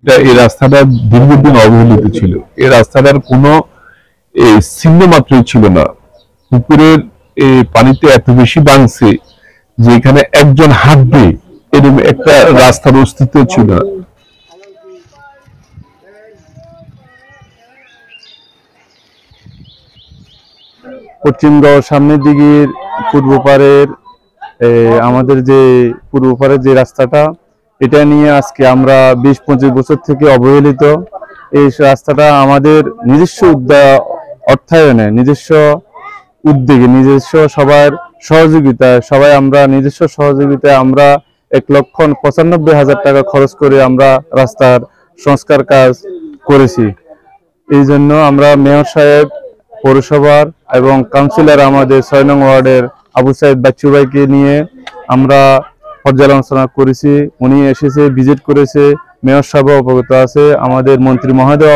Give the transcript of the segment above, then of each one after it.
এই রাস্তাটা দীর্ঘদিন অবহেলিত ছিল। এই রাস্তাটার কোনো চিহ্ন মাত্রই ছিল না। পুকুরের পানিতে এত বেশি ভাঙছে যে এখানে একজন হাঁটবে এরকম একটা রাস্তার অস্তিত্ব ছিল না। পশ্চিমগড় সামনের দিকের পূর্ব পারের আমাদের যে পূর্ব পারের যে রাস্তাটা, এটা নিয়ে আজকে আমরা 20-25 বছর থেকে অবহেলিত। এই রাস্তাটা আমাদের নিজস্ব অর্থায়নে, নিজস্ব উদ্যোগে, নিজস্ব সবার সহযোগিতায়, আমরা নিজস্ব সহযোগিতায় আমরা 1,95,000 টাকা খরচ করে আমরা রাস্তার সংস্কার কাজ করেছি। এই জন্য আমরা মেয়র সাহেব, পৌরসভার এবং কাউন্সিলর আমাদের 6 নং ওয়ার্ডের আবু সাইদ বাচ্চু ভাইকে নিয়ে আমরা পর্যালোচনা করেছি। উনি এসেছে, ভিজিট করেছে, মেয়র সাহেব অবগত আছে, আমাদের মন্ত্রী মহোদয়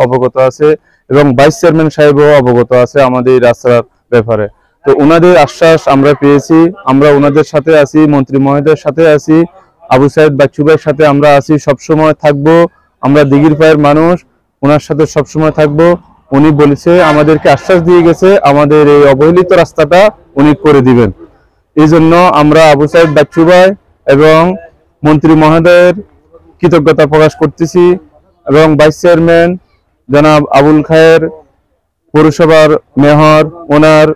অবগত আছে এবং ভাইস চেয়ারম্যান সাহেবও অবগত আছে আমাদের এই রাস্তার ব্যাপারে। তো ওনাদের আশ্বাস আমরা পেয়েছি, আমরা ওনাদের সাথে আছি, মন্ত্রী মহোদয়ের সাথে আছি, আবু সাইদ বাচ্চু ভাইয়ের সাথে আমরা আছি, সবসময় থাকবো। আমরা দিঘির পায়ের মানুষ, ওনার সাথে সবসময় থাকবো। উনি বলেছে, আমাদেরকে আশ্বাস দিয়ে গেছে, আমাদের এই অবহেলিত রাস্তাটা উনি করে দিবেন। এই জন্য আমরা আবু সাইদ বাচ্চু ভাই এবং মন্ত্রী মহোদয়ের কৃতজ্ঞতা প্রকাশ করতেছি এবং ভাইস চেয়ারম্যান জনাব আবুল খায়ের, পৌরসভার মেয়র, ওনার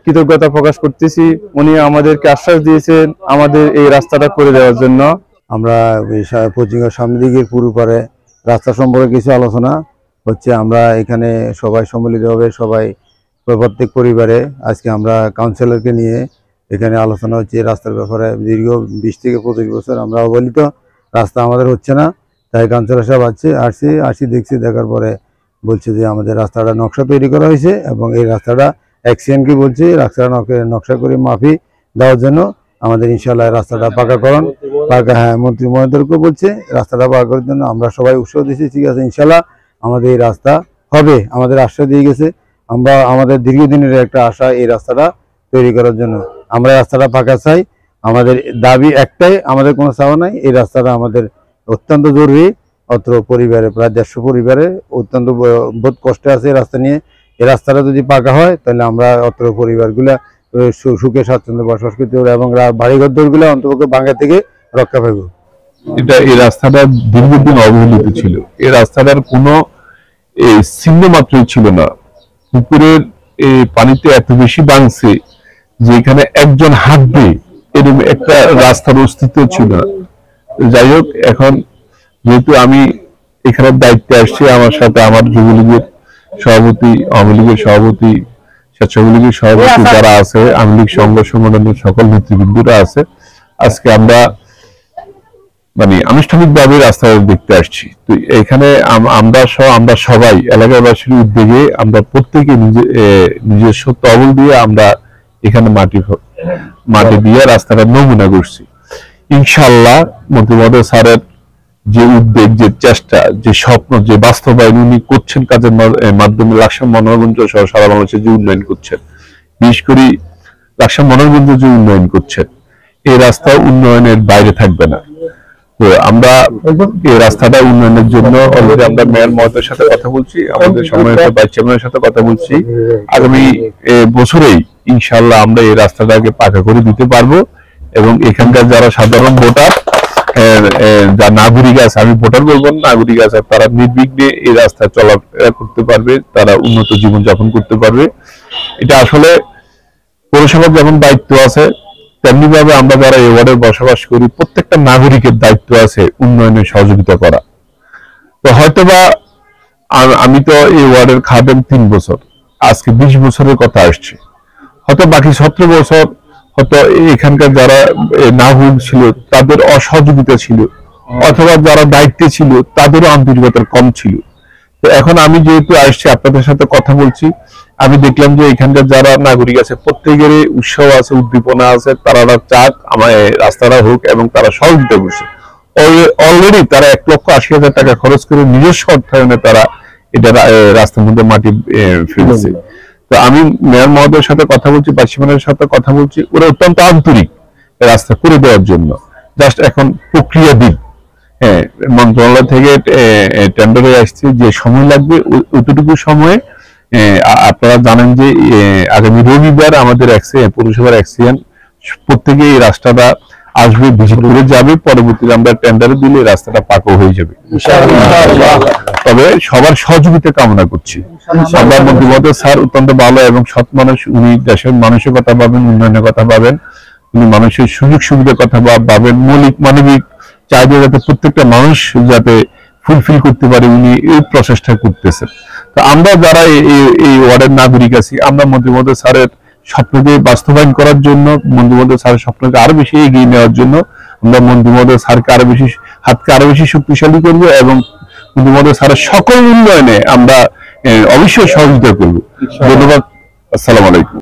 কৃতজ্ঞতা প্রকাশ করতেছি। উনি আমাদেরকে আশ্বাস দিয়েছেন আমাদের এই রাস্তাটা করে দেওয়ার জন্য। আমরা পশ্চিমবঙ্গের সামনের দিকের পূর্ব পারে রাস্তা সম্পর্কে কিছু আলোচনা হচ্ছে। আমরা এখানে সবাই সম্মিলিতভাবে, সবাই প্রত্যেক পরিবারে আজকে আমরা কাউন্সিলরকে নিয়ে এখানে আলোচনা হচ্ছে রাস্তার ব্যাপারে। দীর্ঘ 20 থেকে 25 বছর আমরা অবহেলিত, রাস্তা আমাদের হচ্ছে না। তাই কাউন্সিলর সাহেব আসছি দেখছি, দেখার পরে বলছে যে আমাদের রাস্তাটা নকশা তৈরি করা হয়েছে এবং এই রাস্তাটা অ্যাক্সিডেন্টকে বলছে রাস্তাটা নকশা করে মাফি দেওয়ার জন্য আমাদের ইনশাল্লাহ রাস্তাটা হ্যাঁ, মন্ত্রী মহোদয়কে বলছে রাস্তাটা পাকা করার জন্য। আমরা সবাই উৎসাহ দিচ্ছি, ঠিক আছে ইনশাল্লাহ আমাদের এই রাস্তা হবে, আমাদের আশ্বাস দিয়ে গেছে। আমরা আমাদের দীর্ঘদিনের একটা আশা এই রাস্তাটা তৈরি করার জন্য। আমরা রাস্তাটা পাকা চাই, আমাদের দাবি একটাই, আমাদের কোনো চাওয়া নাই। এই রাস্তাটা আমাদের অত্যন্ত জরুরি। অত্র পরিবারে প্রায় 150 পরিবারে অত্যন্ত বোধ কষ্টে আছে এই রাস্তা নিয়ে। এই রাস্তাটা যদি পাকা হয় তাহলে আমরা অত্র পরিবারগুলা সুখে স্বাচ্ছন্দ্যে বসবাস করতে পারবো এবং বাড়িঘর দৌড়গুলো অন্তত ভাঙা থেকে রক্ষা পাইব। এই রাস্তাটা দীর্ঘদিন অবহেলিত ছিল। এই রাস্তাটার কোনো চিহ্ন মাত্রই ছিল না। পুকুরের পানিতে এত বেশি ভাঙছে যে এখানে একজন হাঁটবে এরকম একটা রাস্তার অস্তিত্ব ছিল না। যাই হোক, এখন যেহেতু আমি এখানে দায়িত্বে আসছি, আমার সাথে আমার যুবলীগের সভাপতি, আওয়ামী লীগের সভাপতি, স্বেচ্ছাসেবক সভাপতি যারা আছে, আওয়ামী লীগ সংঘ সংগঠনের সকল নেতৃবৃন্দরা আছে। আজকে আমরা আনুষ্ঠানিকভাবে রাস্তা দেখতে আসছি। তো এখানে আমরা সবাই এলাকাবাসীর উদ্যোগে আমরা প্রত্যেকে নিজস্ব তহবিল দিয়ে আমরা এখানে মাটি দিয়ে রাস্তাটা নমুনা করছি। ইনশাআল্লাহ মন্ত্রী মহোদয় স্যারের যে উদ্যোগ, যে চেষ্টা, যে স্বপ্ন, যে বাস্তবায়ন উনি করছেন কাজের মাধ্যমে লাকসাম মনোরঞ্জ সহ সারা বাংলাদেশে যে উন্নয়ন করছেন, বিশেষ করে লাকসাম মনোরঞ্জ যে উন্নয়ন করছেন, এই রাস্তা উন্নয়নের বাইরে থাকবে না। তো আমরা এই রাস্তাটা উন্নয়নের জন্য অলরেডি আমরা মেয়র মহোদয়ের সাথে কথা বলছি, আমাদের সম্মানিত ভাইস চেয়ারম্যানের সাথে কথা বলছি। আগামী বছরেই ইনশাআল্লাহ আমরা এই রাস্তাটাকে পাকা করে দিতে পারবো এবং এখানকার যারা সাধারণ ভোটার, যা নাগরিক আছে, আমি ভোটার বলবো না, নাগরিক আছে, তারা নির্বিঘ্নে এই রাস্তায় চলাফেরা করতে পারবে, তারা উন্নত জীবন যাপন করতে পারবে। এটা আসলে পৌরসভার যেমন দায়িত্ব আছে, তেমনি ভাবে আমরা যারা এই ওয়ার্ডে বসবাস করি প্রত্যেকটা নাগরিকের দায়িত্ব আছে উন্নয়নে সহযোগিতা করা। তো হয়তোবা আমি তো এই ওয়ার্ডের খাদেম 3 বছর, আজকে 20 বছরের কথা আসছে, হয়তো বাকি 17 বছর হয়তো এখানকার যারা নাগরিক ছিল তাদের অসহযোগিতা ছিল, অথবা যারা দায়িত্বে ছিল তাদেরও আন্তরিকতা কম ছিল। তো এখন আমি যেহেতু আসছি, আপনাদের সাথে কথা বলছি, আমি দেখলাম যে এখানকার যারা নাগরিক আছে প্রত্যেকেরই উৎসাহ আছে, উদ্দীপনা আছে, তারা চাক আমার রাস্তাটা হোক এবং তারা সহযোগিতা করছে। অলরেডি তারা 1,80,000 টাকা খরচ করে নিজস্ব অর্থায়নে তারা এটা রাস্তার মধ্যে মাটি ফেলছে। তো আমি মেয়র মহোদয়ের সাথে কথা বলছি, ভাইস সাথে কথা বলছি, ওরা অত্যন্ত আন্তরিক রাস্তা করে দেওয়ার জন্য। জাস্ট এখন প্রক্রিয়াধীন, হ্যাঁ, মন্ত্রণালয় থেকে টেন্ডারে আসছে, যে সময় লাগবে অতটুকু সময়ে আপনারা জানেন যে আগামী রবিবার আমাদের পৌরসভার অ্যাক্সিডেন্ট প্রত্যেকে এই রাস্তাটা আসবে, ভিজিট করে যাবে, পরবর্তীতে আমরা টেন্ডারে দিলে এই রাস্তাটা পাকা হয়ে যাবে। তবে সবার সহযোগিতা কামনা করছি। আমরা মন্ত্রী স্যার অত্যন্ত ভালো এবং সৎ মানুষ, উনি দেশের মানুষের কথা ভাবেন, উন্নয়নের কথা ভাবেন, উনি মানুষের সুযোগ সুবিধার কথা ভাবেন, মৌলিক মানবিক চাহিদা যাতে প্রত্যেকটা মানুষ যাতে ফুলফিল করতে পারে, উনি এই প্রচেষ্টা করতেছেন। তো আমরা যারা এই ওয়ার্ডের নাগরিক আছি, আমরা মন্ত্রী স্যারের স্বপ্নকে বাস্তবায়ন করার জন্য, মন্ত্রী স্যারের স্বপ্নকে আরো বেশি এগিয়ে নেওয়ার জন্য আমরা মন্ত্রী স্যারকে হাতকে আরো বেশি শক্তিশালী করবো এবং মন্ত্রী স্যারের সকল উন্নয়নে আমরা অবশ্যই সহযোগিতা করবো। ধন্যবাদ। আসসালামু আলাইকুম।